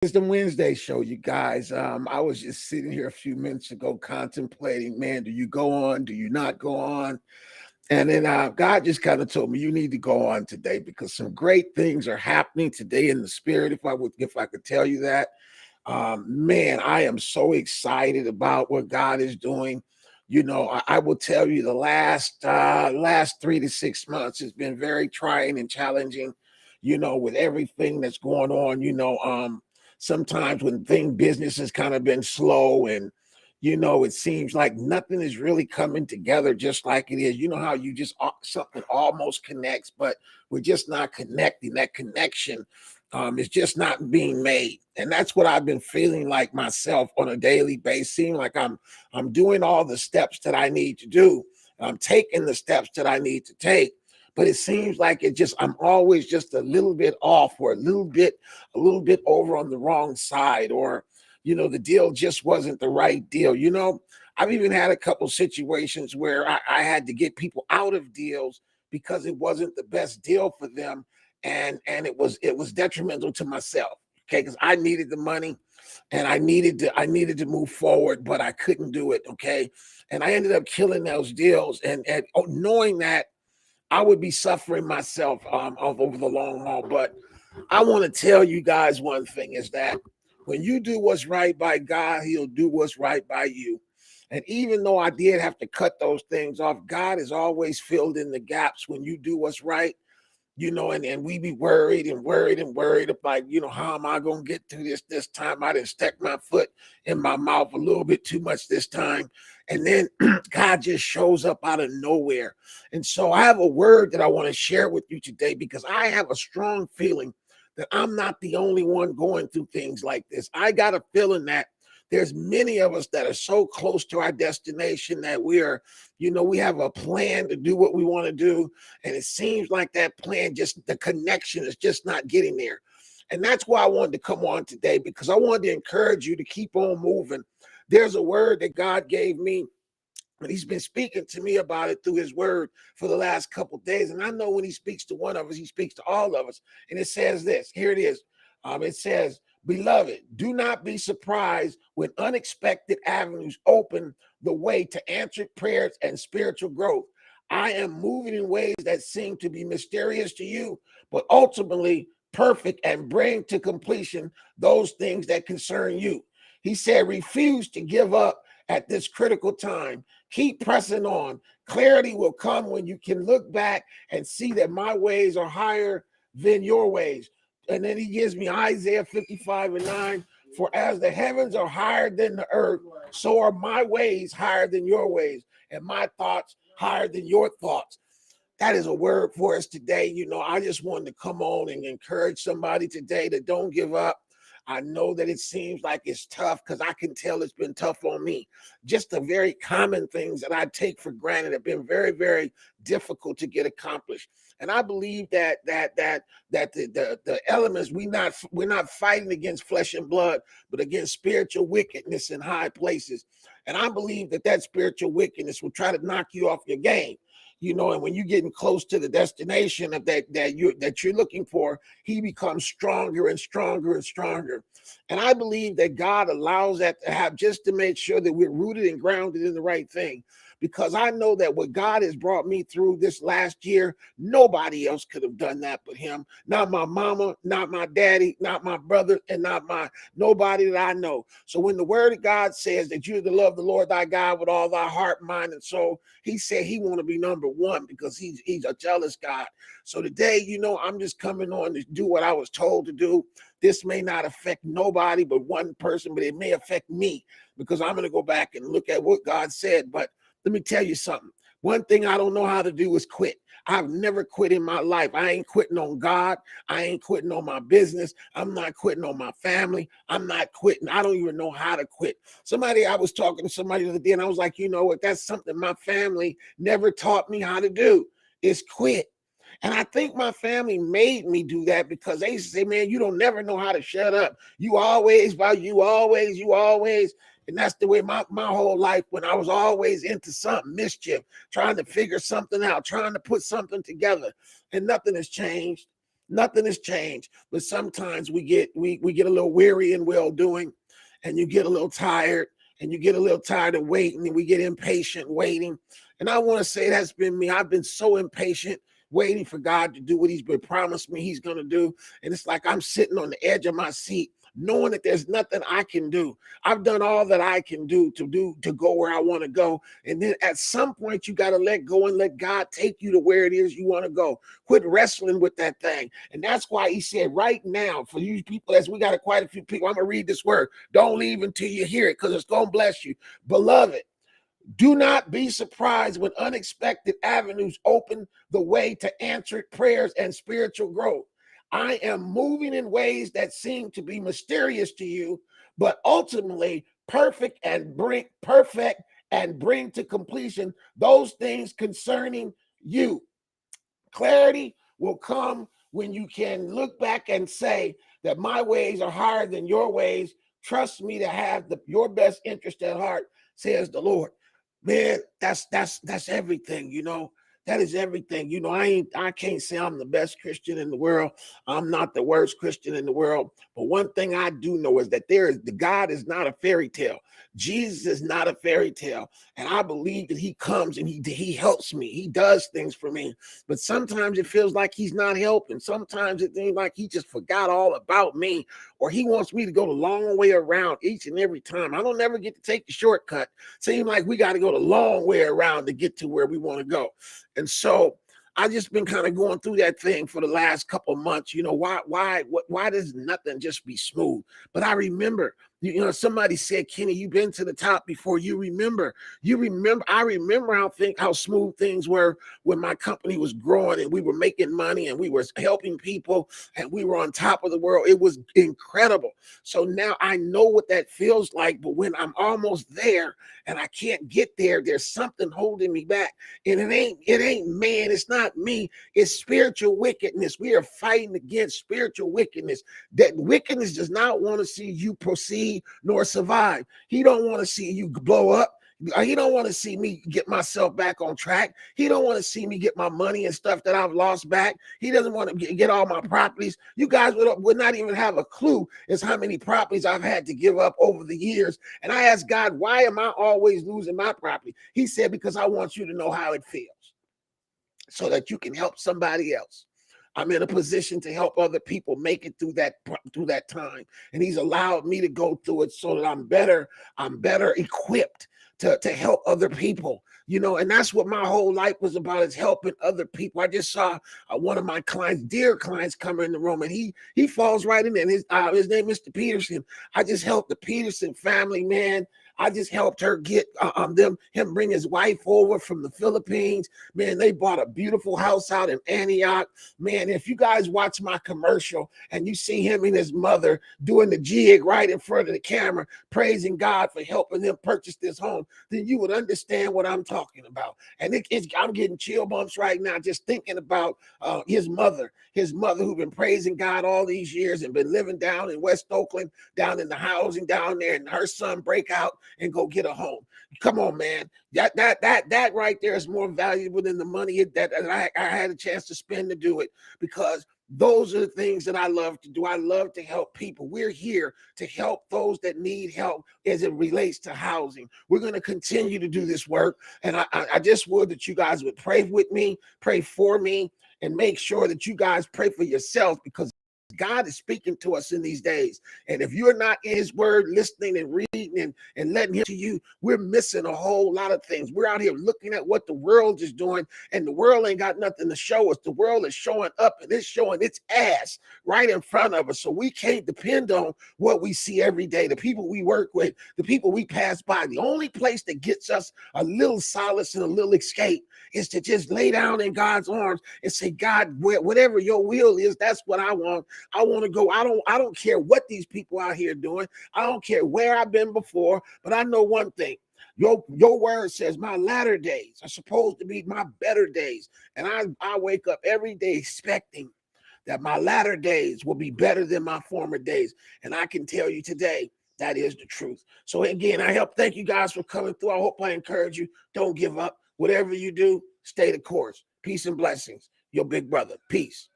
Wisdom Wednesday show, you guys. I was just sitting here a few minutes ago contemplating, man, do you go on? Do you not go on? And then God just kind of told me you need to go on today because some great things are happening today in the spirit. If I could tell you that, man, I am so excited about what God is doing. I will tell you the last 3 to 6 months has been very trying and challenging. With everything that's going on. Sometimes when business has kind of been slow and it seems like nothing is really coming together just like it is. You know how you just something almost connects, but we're just not connecting. That connection is just not being made, and that's what I've been feeling like myself on a daily basis. Seeing like I'm doing all the steps that I need to do. I'm taking the steps that I need to take, but it seems like I'm always just a little bit off, or a little bit over on the wrong side, or the deal just wasn't the right deal. I've even had a couple situations where I had to get people out of deals because it wasn't the best deal for them, and it was detrimental to myself. Okay, because I needed the money, and I needed to move forward, but I couldn't do it. Okay, and I ended up killing those deals, and knowing that I would be suffering myself over the long haul. But I want to tell you guys one thing is that when you do what's right by God, He'll do what's right by you. And even though I did have to cut those things off, God has always filled in the gaps when you do what's right. And we be worried and worried and worried about, how am I going to get through this time? I didn't stick my foot in my mouth a little bit too much this time. And then God just shows up out of nowhere. And so I have a word that I want to share with you today because I have a strong feeling that I'm not the only one going through things like this. I got a feeling that there's many of us that are so close to our destination that we have a plan to do what we want to do. And it seems like that plan, just the connection is just not getting there. And that's why I wanted to come on today, because I wanted to encourage you to keep on moving. There's a word that God gave me, and He's been speaking to me about it through His word for the last couple of days. And I know when He speaks to one of us, He speaks to all of us. And it says this, here it is. It says, "Beloved, do not be surprised when unexpected avenues open the way to answered prayers and spiritual growth. I am moving in ways that seem to be mysterious to you, but ultimately perfect, and bring to completion those things that concern you." He said, refuse to give up at this critical time. Keep pressing on. Clarity will come when you can look back and see that my ways are higher than your ways. And then He gives me Isaiah 55:9. For as the heavens are higher than the earth, so are my ways higher than your ways, and my thoughts higher than your thoughts. That is a word for us today. I just wanted to come on and encourage somebody today to don't give up. I know that it seems like it's tough, because I can tell it's been tough on me. Just the very common things that I take for granted have been very, very difficult to get accomplished. And I believe that the elements, we're not fighting against flesh and blood, but against spiritual wickedness in high places. And I believe that spiritual wickedness will try to knock you off your game. And when you're getting close to the destination of that you're looking for, He becomes stronger and stronger and stronger. And I believe that God allows that to happen just to make sure that we're rooted and grounded in the right thing. Because I know that what God has brought me through this last year, nobody else could have done that but Him. Not my mama, not my daddy, not my brother, and nobody that I know. So when the word of God says that you're to love the Lord thy God with all thy heart, mind, and soul, He said He want to be number one, because he's a jealous God. So today, I'm just coming on to do what I was told to do. This may not affect nobody but one person, but it may affect me, because I'm going to go back and look at what God said. But let me tell you something. One thing I don't know how to do is quit. I've never quit in my life. I ain't quitting on God. I ain't quitting on my business. I'm not quitting on my family. I'm not quitting. I don't even know how to quit. I was talking to somebody the other day, and I was like, what? That's something my family never taught me how to do, is quit. And I think my family made me do that, because they used to say, man, you don't never know how to shut up. You always, you always. And that's the way my whole life, when I was always into something, mischief, trying to figure something out, trying to put something together, and nothing has changed. Nothing has changed. But sometimes we get a little weary in well doing, and you get a little tired, and you get a little tired of waiting, and we get impatient waiting. And I want to say that's been me. I've been so impatient waiting for God to do what he's been promised me he's going to do. And it's like I'm sitting on the edge of my seat, knowing that there's nothing I can do. I've done all that I can do to go where I want to go. And then at some point, you got to let go and let God take you to where it is you want to go. Quit wrestling with that thing. And that's why he said right now, for you people, as we got quite a few people, I'm going to read this word. Don't leave until you hear it, because it's going to bless you. Beloved, do not be surprised when unexpected avenues open the way to answered prayers and spiritual growth. I am moving in ways that seem to be mysterious to you, but ultimately perfect and bring to completion those things concerning you. Clarity will come when you can look back and say that my ways are higher than your ways. Trust me to have your best interest at heart, says the Lord. Man, that's everything, you know. That is everything. You know, I can't say I'm the best Christian in the world. I'm not the worst Christian in the world. But one thing I do know is that God is not a fairy tale. Jesus is not a fairy tale. And I believe that he comes and he helps me. He does things for me. But sometimes it feels like he's not helping. Sometimes it seems like he just forgot all about me, or he wants me to go the long way around each and every time. I don't ever get to take the shortcut. Seems like we got to go the long way around to get to where we want to go. And so I just been kind of going through that thing for the last couple of months. You know, why does nothing just be smooth? But I remember, you know, somebody said, Kenny, you've been to the top before. You remember. I remember how smooth things were when my company was growing and we were making money and we were helping people and we were on top of the world. It was incredible. So now I know what that feels like. But when I'm almost there and I can't get there, there's something holding me back. And it ain't man. It's not me. It's spiritual wickedness. We are fighting against spiritual wickedness. That wickedness does not want to see you proceed nor survive. He don't want to see you blow up. He don't want to see me get myself back on track. He don't want to see me get my money and stuff that I've lost back. He doesn't want to get all my properties. You guys would not even have a clue as how many properties I've had to give up over the years. And I asked God, why am I always losing my property? He said, because I want you to know how it feels so that you can help somebody else. I'm in a position to help other people make it through that time. And he's allowed me to go through it so that I'm better equipped to help other people, you know. And that's what my whole life was about, is helping other people. I just saw one of my clients, dear clients, come in the room, and he falls right in there. And his name is Mr. Peterson. I just helped the Peterson family, man. I just helped her get him bring his wife over from the Philippines. Man, they bought a beautiful house out in Antioch. Man, if you guys watch my commercial and you see him and his mother doing the jig right in front of the camera, praising God for helping them purchase this home, then you would understand what I'm talking about. And I'm getting chill bumps right now just thinking about his mother who's been praising God all these years and been living down in West Oakland, down in the housing down there, and her son break out and go get a home. Come on, man. That right there is more valuable than the money that I had a chance to spend to do it, because those are the things that I love to do. I love to help people. We're here to help those that need help as it relates to housing. We're going to continue to do this work. And I just would that you guys would pray with me, pray for me, and make sure that you guys pray for yourself, because God is speaking to us in these days. And if you're not in his word, listening and reading and letting him to you, we're missing a whole lot of things. We're out here looking at what the world is doing, and the world ain't got nothing to show us. The world is showing up, and it's showing its ass right in front of us. So we can't depend on what we see every day, the people we work with, the people we pass by. The only place that gets us a little solace and a little escape is to just lay down in God's arms and say, God, whatever your will is, that's what I want. I want to go. I don't care what these people out here doing. I don't care where I've been before, but I know one thing. Your word says my latter days are supposed to be my better days. And I wake up every day expecting that my latter days will be better than my former days. And I can tell you today, that is the truth. So again, thank you guys for coming through. I hope I encourage you. Don't give up. Whatever you do, stay the course. Peace and blessings. Your big brother. Peace.